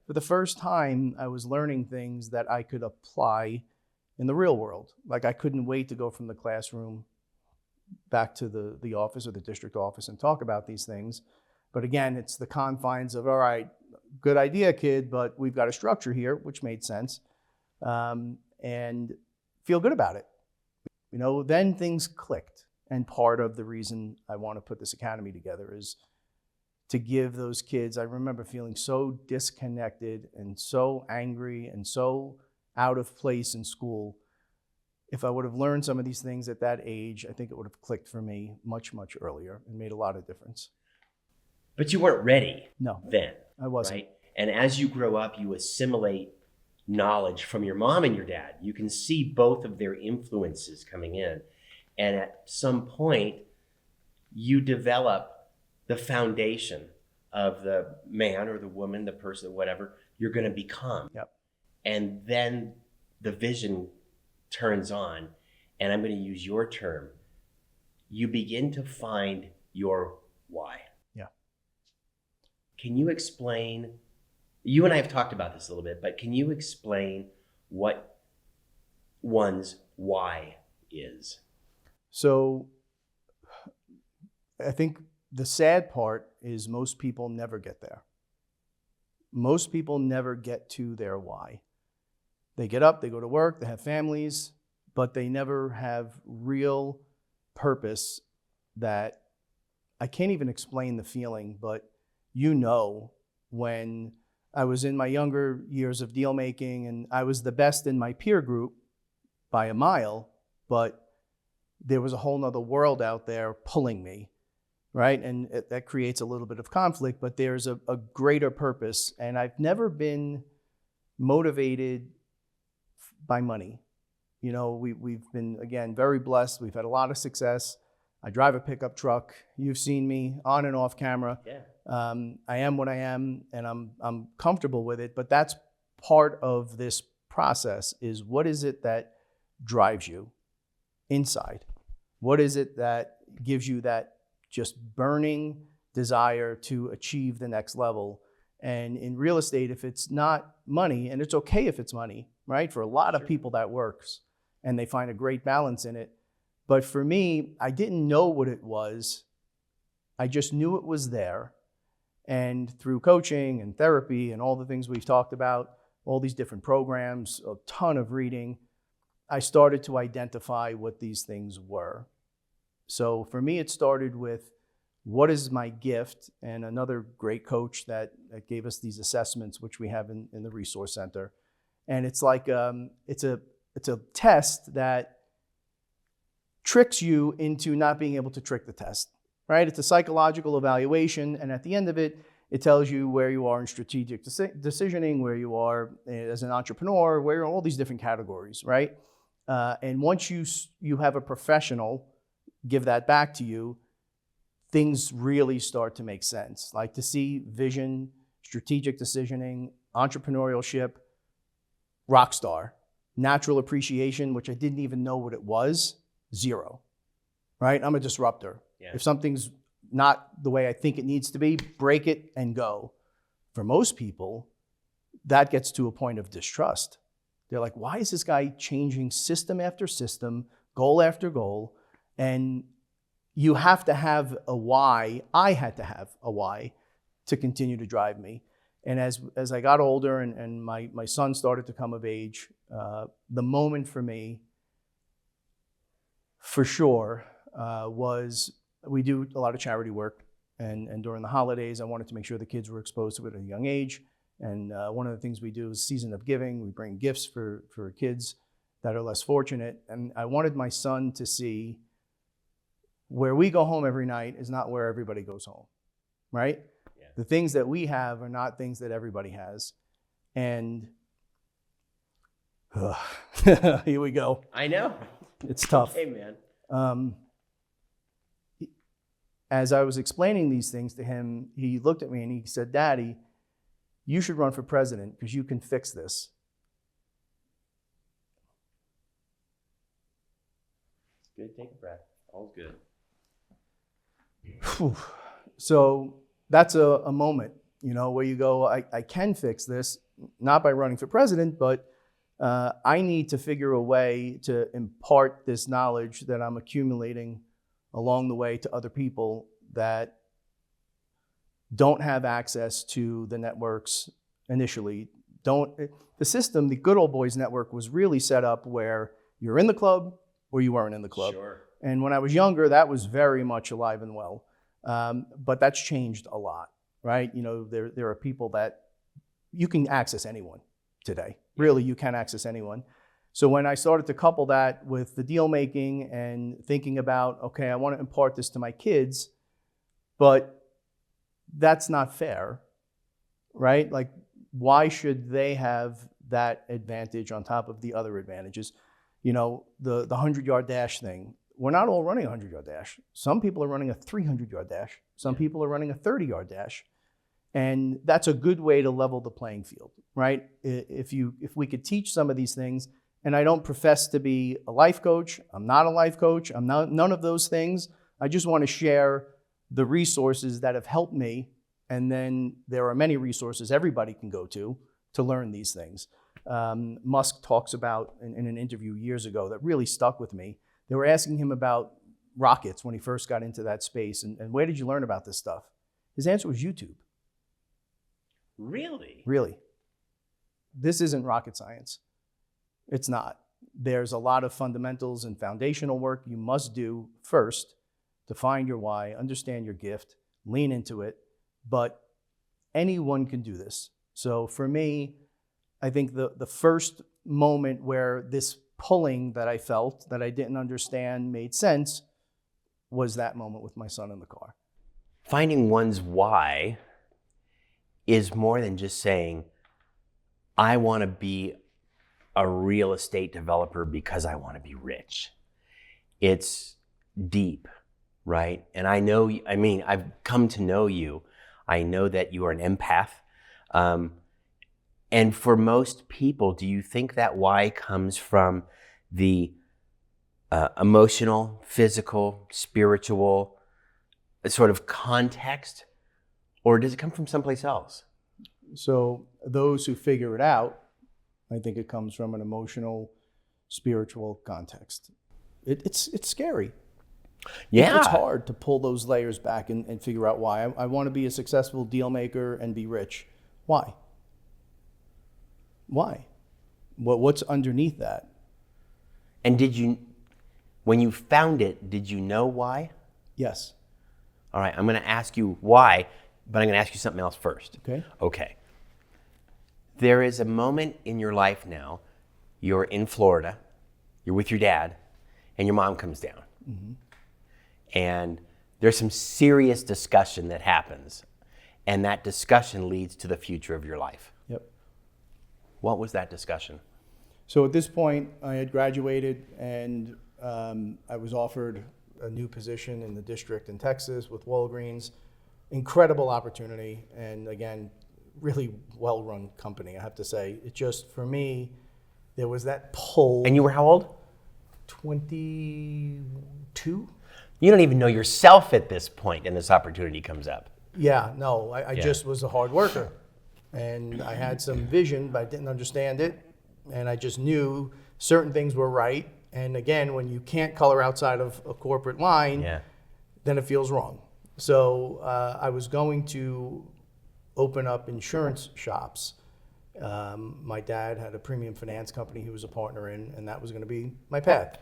for the first time, I was learning things that I could apply in the real world. Like I couldn't wait to go from the classroom back to the office or the district office and talk about these things. But again, it's the confines of, all right, good idea, kid, but we've got a structure here, which made sense, and feel good about it. Then things clicked. And part of the reason I want to put this academy together is to give those kids, I remember feeling so disconnected and so angry and so out of place in school. If I would have learned some of these things at that age, I think it would have clicked for me much, much earlier and made a lot of difference. But you weren't ready. No, then. I wasn't. Right? And as you grow up, you assimilate knowledge from your mom and your dad. You can see both of their influences coming in. And at some point, you develop the foundation of the man or the woman, the person, whatever you're going to become. Yep. And then the vision turns on, and I'm going to use your term. You begin to find your why. Yeah. Can you explain, you and I have talked about this a little bit, but can you explain what one's why is? So I think the sad part is most people never get there. Most people never get to their why. They get up, they go to work, they have families, but they never have real purpose that I can't even explain the feeling, but when I was in my younger years of deal making and I was the best in my peer group by a mile, but there was a whole nother world out there pulling me, right? And that creates a little bit of conflict, but there's a greater purpose. And I've never been motivated by money. We've been, again, very blessed. We've had a lot of success. I drive a pickup truck. You've seen me on and off camera. Yeah. I am what I am, and I'm comfortable with it. But that's part of this process is what is it that drives you inside? What is it that gives you that just burning desire to achieve the next level? And in real estate, if it's not money, and it's okay if it's money, right? For a lot of people that works and they find a great balance in it. But for me, I didn't know what it was. I just knew it was there. And through coaching and therapy and all the things we've talked about, all these different programs, a ton of reading, I started to identify what these things were. So for me, it started with what is my gift? And another great coach that gave us these assessments, which we have in the resource center. And it's like, it's a test that tricks you into not being able to trick the test, right? It's a psychological evaluation. And at the end of it, it tells you where you are in strategic decisioning, where you are as an entrepreneur, where you're in all these different categories, right? And once you have a professional give that back to you, things really start to make sense. Like to see vision, strategic decisioning, entrepreneurship, rock star, natural appreciation, which I didn't even know what it was, 0, right? I'm a disruptor. Yeah. If something's not the way I think it needs to be, break it and go. For most people, that gets to a point of distrust. They're like, why is this guy changing system after system, goal after goal? And you have to have a why. I had to have a why to continue to drive me. And as I got older and my son started to come of age, the moment for me, for sure, was we do a lot of charity work. And during the holidays, I wanted to make sure the kids were exposed to it at a young age. And one of the things we do is season of giving. We bring gifts for kids that are less fortunate. And I wanted my son to see where we go home every night is not where everybody goes home, right? Yeah. The things that we have are not things that everybody has. And here we go. I know. It's tough. Hey, man. As I was explaining these things to him, he looked at me and he said, Daddy, you should run for president because you can fix this. Good. Take a breath. All's good. So that's a moment, where you go, I can fix this, not by running for president, but I need to figure a way to impart this knowledge that I'm accumulating along the way to other people that don't have access to the networks initially. The system, the good old boys network, was really set up where you're in the club or you weren't in the club. Sure. And when I was younger, that was very much alive and well. But that's changed a lot, right? There are people that you can access anyone today. Really, you can access anyone. So when I started to couple that with the deal making and thinking about, okay, I want to impart this to my kids, but that's not fair, right? Like, why should they have that advantage on top of the other advantages? The 100-yard dash thing. We're not all running a 100-yard dash. Some people are running a 300-yard dash. Some people are running a 30-yard dash. And that's a good way to level the playing field, right? If we could teach some of these things, and I don't profess to be a life coach. I'm not a life coach. I'm not none of those things. I just want to share the resources that have helped me. And then there are many resources everybody can go to learn these things. Musk talks about in an interview years ago that really stuck with me. They were asking him about rockets when he first got into that space. And where did you learn about this stuff? His answer was YouTube. Really? Really. This isn't rocket science. It's not. There's a lot of fundamentals and foundational work you must do first to find your why, understand your gift, lean into it. But anyone can do this. So for me, I think the first moment where this pulling that I felt that I didn't understand made sense was that moment with my son in the car. Finding one's why is more than just saying, I want to be a real estate developer because I want to be rich. It's deep, right? And I've come to know you. I know that you are an empath. And for most people, do you think that why comes from the emotional, physical, spiritual sort of context? Or does it come from someplace else? So those who figure it out, I think it comes from an emotional, spiritual context. It's scary. Yeah. It's hard to pull those layers back and figure out why. I want to be a successful deal maker and be rich. Why? Why? What's underneath that? And when you found it, did you know why? Yes. All right, I'm going to ask you why, but I'm going to ask you something else first. Okay. There is a moment in your life now, you're in Florida, you're with your dad, and your mom comes down. Mm-hmm. And there's some serious discussion that happens, and that discussion leads to the future of your life. Yep. What was that discussion? So at this point, I had graduated, and I was offered a new position in the district in Texas with Walgreens. Incredible opportunity, and again, really well-run company, I have to say. It just, for me, there was that pull. And you were how old? 22. You don't even know yourself at this point, and this opportunity comes up. Yeah, no, I just was a hard worker. And I had some vision, but I didn't understand it. And I just knew certain things were right. And again, when you can't color outside of a corporate line, then it feels wrong. So I was going to open up insurance shops. My dad had a premium finance company he was a partner in, and that was going to be my path.